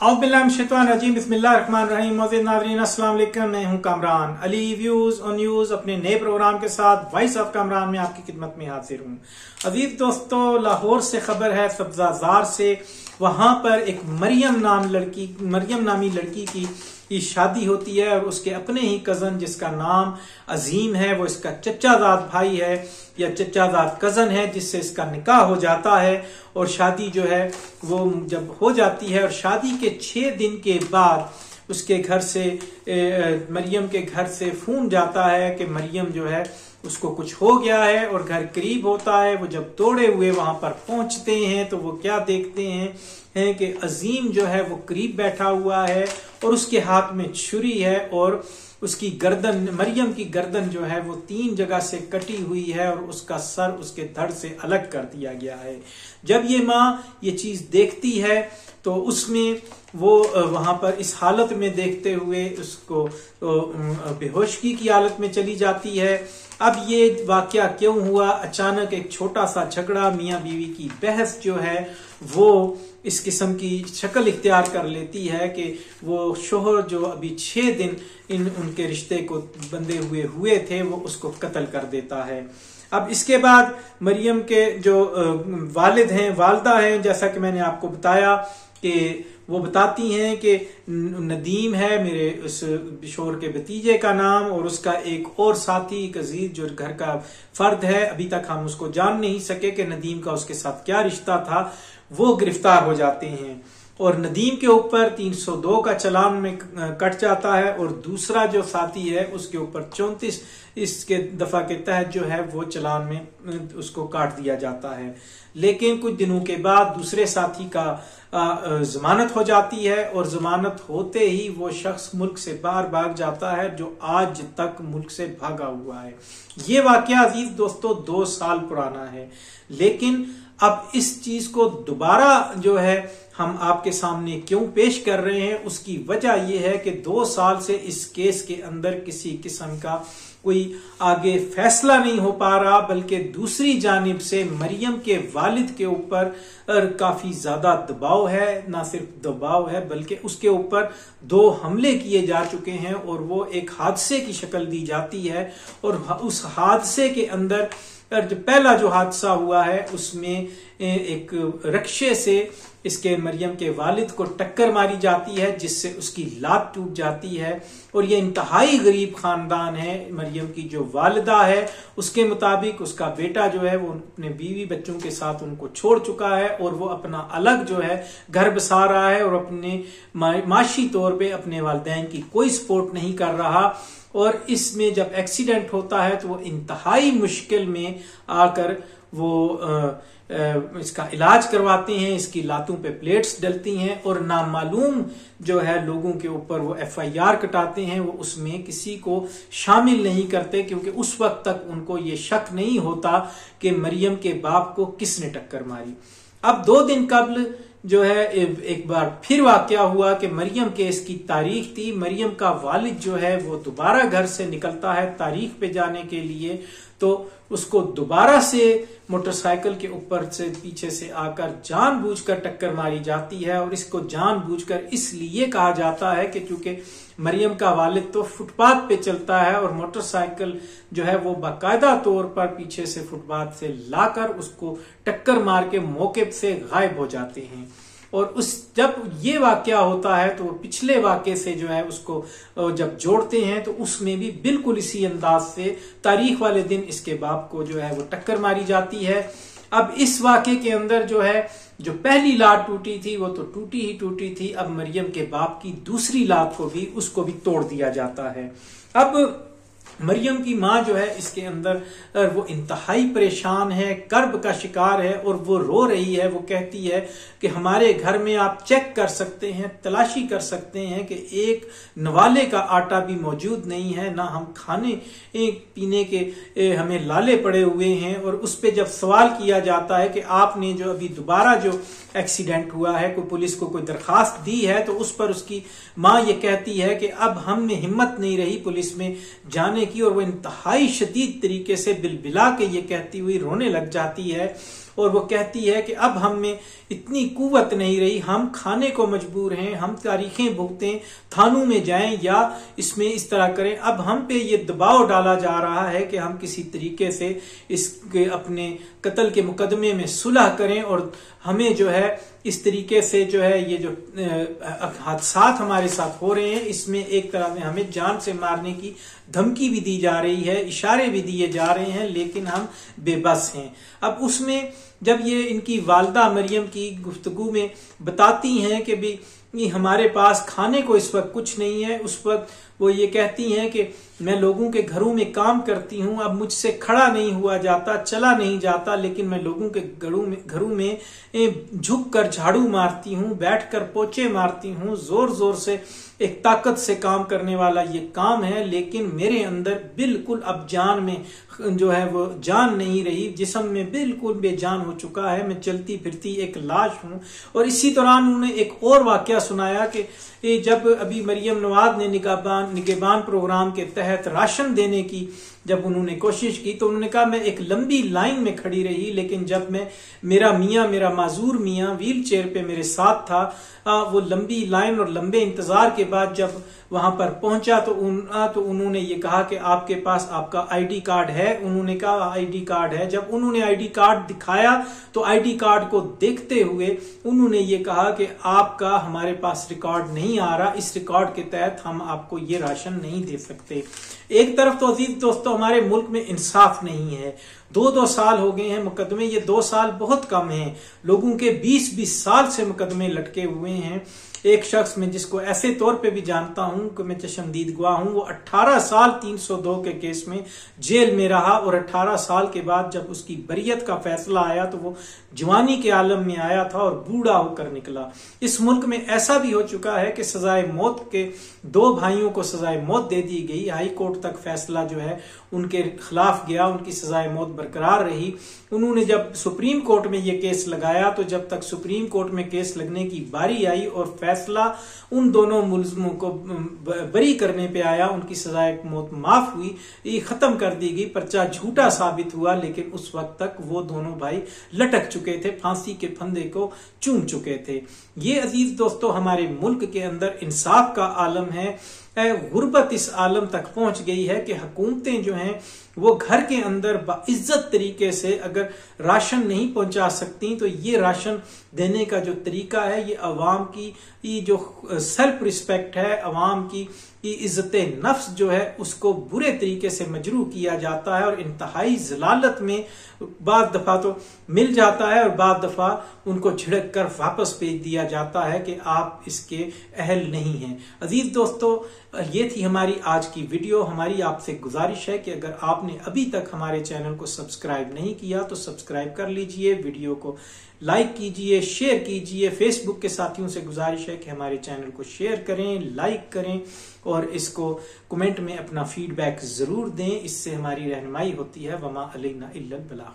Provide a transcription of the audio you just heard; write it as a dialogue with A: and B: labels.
A: औज़ुबिल्लाहिमिनश्शैतानिर्रजीम बिस्मिल्लाहिर्रहमानिर्रहीम। मौजूद नाज़रीन अस्सलाम वालेकुम, मैं हूं Kamran Ali. Views on news अपने नए प्रोग्राम के साथ वॉइस ऑफ कामरान में आपकी खिदमत में हाजिर हूं। अजीज दोस्तों, लाहौर से खबर है, सब्जाजार से। वहां पर एक मरियम नामी लड़की की शादी होती है और उसके अपने ही कजन जिसका नाम अजीम है, वो इसका चचाजाद भाई है या चचाजाद कजन है, जिससे इसका निकाह हो जाता है। और शादी जो है वो जब हो जाती है और शादी के 6 दिन के बाद उसके घर से मरियम के घर से फोन जाता है कि मरियम जो है उसको कुछ हो गया है और घर करीब होता है। वो जब दौड़े हुए वहां पर पहुंचते हैं तो वो क्या देखते हैं कि अजीम जो है वो करीब बैठा हुआ है और उसके हाथ में छुरी है और उसकी गर्दन, मरियम की गर्दन जो है वो 3 जगह से कटी हुई है और उसका सर उसके धड़ से अलग कर दिया गया है। जब ये माँ ये चीज देखती है तो उसमें वो वहां पर इस हालत में देखते हुए उसको बेहोशगी की हालत में चली जाती है। अब ये वाकया क्यों हुआ? अचानक एक छोटा सा झगड़ा, मियाँ बीवी की बहस जो है वो इस किस्म की शक्ल इख्तियार कर लेती है कि वो शोहर जो अभी 6 दिन उनके रिश्ते को बंधे हुए थे वो उसको कत्ल कर देता है। अब इसके बाद मरियम के जो वालिदा हैं, जैसा कि मैंने आपको बताया कि वो बताती हैं कि नदीम है मेरे उस शोहर के भतीजे का नाम, और उसका एक और साथी अजीज जो घर का फर्द है, अभी तक हम उसको जान नहीं सके कि नदीम का उसके साथ क्या रिश्ता था, वो गिरफ्तार हो जाते हैं और नदीम के ऊपर 302 का चालान में कट जाता है और दूसरा जो साथी है उसके ऊपर 34 इसके दफा के तहत जो है वो चालान में उसको काट दिया जाता है। लेकिन कुछ दिनों के बाद दूसरे साथी का जमानत हो जाती है और जमानत होते ही वो शख्स मुल्क से बाहर भाग जाता है जो आज तक मुल्क से भागा हुआ है। ये वाकया अजीज दोस्तों 2 साल पुराना है, लेकिन अब इस चीज को दोबारा जो है हम आपके सामने क्यों पेश कर रहे हैं, उसकी वजह यह है कि 2 साल से इस केस के अंदर किसी किस्म का कोई आगे फैसला नहीं हो पा रहा, बल्कि दूसरी जानिब से मरियम के वालिद के ऊपर काफी ज्यादा दबाव है। ना सिर्फ दबाव है बल्कि उसके ऊपर 2 हमले किए जा चुके हैं और वो एक हादसे की शक्ल दी जाती है। और उस हादसे के अंदर जो पहला जो हादसा हुआ है उसमें एक रक्शे से इसके मरियम के वालिद को टक्कर मारी जाती है जिससे उसकी लात टूट जाती है। और ये इंतहाई गरीब खानदान है। मरियम की जो वालिदा है उसके मुताबिक उसका बेटा जो है वो अपने बीवी बच्चों के साथ उनको छोड़ चुका है और वो अपना अलग जो है घर बसा रहा है और अपने माशी तौर पे अपने वालिदैन की कोई सपोर्ट नहीं कर रहा। और इसमें जब एक्सीडेंट होता है तो वो इंतहाई मुश्किल में आकर वो इसका इलाज करवाते हैं, इसकी लातों पे प्लेट्स डलती हैं और नामालूम जो है लोगों के ऊपर वो FIR कटाते हैं। वो उसमें किसी को शामिल नहीं करते क्योंकि उस वक्त तक उनको ये शक नहीं होता कि मरियम के बाप को किसने टक्कर मारी। अब 2 दिन कबल जो है एक बार फिर वाकया हुआ कि मरियम के इसकी तारीख थी। मरियम का वालिद जो है वो दोबारा घर से निकलता है तारीख पे जाने के लिए, तो उसको दोबारा से मोटरसाइकिल के ऊपर से पीछे से आकर जानबूझकर टक्कर मारी जाती है। और इसको जानबूझकर इसलिए कहा जाता है कि क्योंकि मरियम का वालिद तो फुटपाथ पे चलता है और मोटरसाइकिल जो है वो बाकायदा तौर पर पीछे से फुटपाथ से लाकर उसको टक्कर मार के मौके से गायब हो जाते हैं। और उस जब ये वाकया होता है तो पिछले वाकये से जो है उसको जब जोड़ते हैं तो उसमें भी बिल्कुल इसी अंदाज से तारीख वाले दिन इसके बाप को जो है वो टक्कर मारी जाती है। अब इस वाकये के अंदर जो है जो पहली लात टूटी थी वो तो टूटी ही टूटी थी। अब मरियम के बाप की दूसरी लात को भी उसको भी तोड़ दिया जाता है। अब मरियम की माँ जो है इसके अंदर वो इंतहाई परेशान है, कर्ब का शिकार है और वो रो रही है। वो कहती है कि हमारे घर में आप चेक कर सकते हैं, तलाशी कर सकते हैं कि एक नवाले का आटा भी मौजूद नहीं है, ना हम खाने पीने के हमें लाले पड़े हुए हैं। और उस पे जब सवाल किया जाता है कि आपने जो अभी दोबारा जो एक्सीडेंट हुआ है कोई पुलिस को कोई दरखास्त दी है, तो उस पर उसकी माँ ये कहती है कि अब हमने हिम्मत नहीं रही पुलिस में जाने की। और वो इंतहाई शदीद तरीके से बिलबिला के ये कहती हुई रोने लग जाती है और वो कहती है कि अब हम में इतनी कुव्वत नहीं रही, हम खाने को मजबूर हैं, हम तारीखें भुगतें, थानों में जाएं या इसमें इस तरह करें। अब हम पे ये दबाव डाला जा रहा है कि हम किसी तरीके से इसके अपने कत्ल के मुकदमे में सुलह करें और हमें जो है इस तरीके से जो है ये जो हादसात हमारे साथ हो रहे हैं इसमें एक तरह से हमें जान से मारने की धमकी भी दी जा रही है, इशारे भी दिए जा रहे हैं, लेकिन हम बेबस हैं। अब उसमें जब ये इनकी वालदा मरियम की गुफ्तगू में बताती हैं कि भी हमारे पास खाने को इस वक्त कुछ नहीं है, उस वक्त वो ये कहती हैं कि मैं लोगों के घरों में काम करती हूं, अब मुझसे खड़ा नहीं हुआ जाता, चला नहीं जाता, लेकिन मैं लोगों के घरों में झुक कर झाड़ू मारती हूं, बैठकर पोछे मारती हूं, जोर जोर से एक ताकत से काम करने वाला ये काम है, लेकिन मेरे अंदर बिल्कुल अब जान में जो है वो जान नहीं रही, जिस्म में बिल्कुल बेजान हो चुका है, मैं चलती फिरती एक लाश हूं। और इसी दौरान उन्होंने एक और वाकया सुनाया कि जब अभी मरियम नवाज ने निगहबान प्रोग्राम के तहत राशन देने की जब उन्होंने कोशिश की तो उन्होंने कहा मैं एक लंबी लाइन में खड़ी रही, लेकिन जब मैं मेरा माजूर मियाँ व्हील चेयर पे मेरे साथ था, वो लंबी लाइन और लंबे इंतजार के बाद जब वहां पर पहुंचा तो उन्होंने ये कहा कि आपके पास आपका आईडी कार्ड है। उन्होंने कहा आईडी कार्ड है। जब उन्होंने आईडी कार्ड दिखाया तो आईडी कार्ड को देखते हुए उन्होंने ये कहा कि आपका हमारे पास रिकॉर्ड नहीं आ रहा, इस रिकॉर्ड के तहत हम आपको ये राशन नहीं दे सकते। एक तरफ तो अजीज दोस्तों हमारे मुल्क में इंसाफ नहीं है, 2-2 साल हो गए हैं मुकदमे, ये 2 साल बहुत कम हैं, लोगों के 20-20 साल से मुकदमे लटके हुए हैं। एक शख्स में जिसको ऐसे तौर पे भी जानता हूं कि मैं चशमदीद गवाह हूं, वो 18 साल 302 के केस में जेल में रहा और 18 साल के बाद जब उसकी बरियत का फैसला आया तो वो जवानी के आलम में आया था और बूढ़ा होकर निकला। इस मुल्क में ऐसा भी हो चुका है कि सजाए मौत के 2 भाइयों को सजाए मौत दे दी गई, हाई कोर्ट तक फैसला जो है उनके खिलाफ गया, उनकी सजाए मौत बरकरार रही। उन्होंने जब सुप्रीम कोर्ट में ये केस लगाया तो जब तक सुप्रीम कोर्ट में केस लगने की बारी आई और फैसला उन दोनों मुलजमों को बरी करने पे आया, उनकी सजाए मौत माफ हुई, ये खत्म कर दी गई, पर्चा झूठा साबित हुआ, लेकिन उस वक्त तक वो दोनों भाई लटक चुके थे, फांसी के फंदे को चूम चुके थे। ये अजीज दोस्तों हमारे मुल्क के अंदर इंसाफ का आलम है, गुर्बत इस आलम तक पहुंच गई है कि हुकूमतें जो हैं वो घर के अंदर बाइज्जत तरीके से अगर राशन नहीं पहुंचा सकती तो ये राशन देने का जो तरीका है ये अवाम की जो सेल्फ रिस्पेक्ट है, अवाम की इज्जत नफ्स जो है उसको बुरे तरीके से मजरू किया जाता है और इंतहाई जलालत में बाद दफा तो मिल जाता है और बाद दफा उनको झिड़क कर वापस भेज दिया जाता है कि आप इसके अहल नहीं हैं। अजीज दोस्तों ये थी हमारी आज की वीडियो। हमारी आपसे गुजारिश है कि अगर आपने अभी तक हमारे चैनल को सब्सक्राइब नहीं किया तो सब्सक्राइब कर लीजिए, वीडियो को लाइक कीजिए, शेयर कीजिए। फेसबुक के साथियों से गुजारिश है कि हमारे चैनल को शेयर करें, लाइक करें और इसको कमेंट में अपना फीडबैक जरूर दें, इससे हमारी रहनुमाई होती है। वमा अलैना इल्लल बलाग।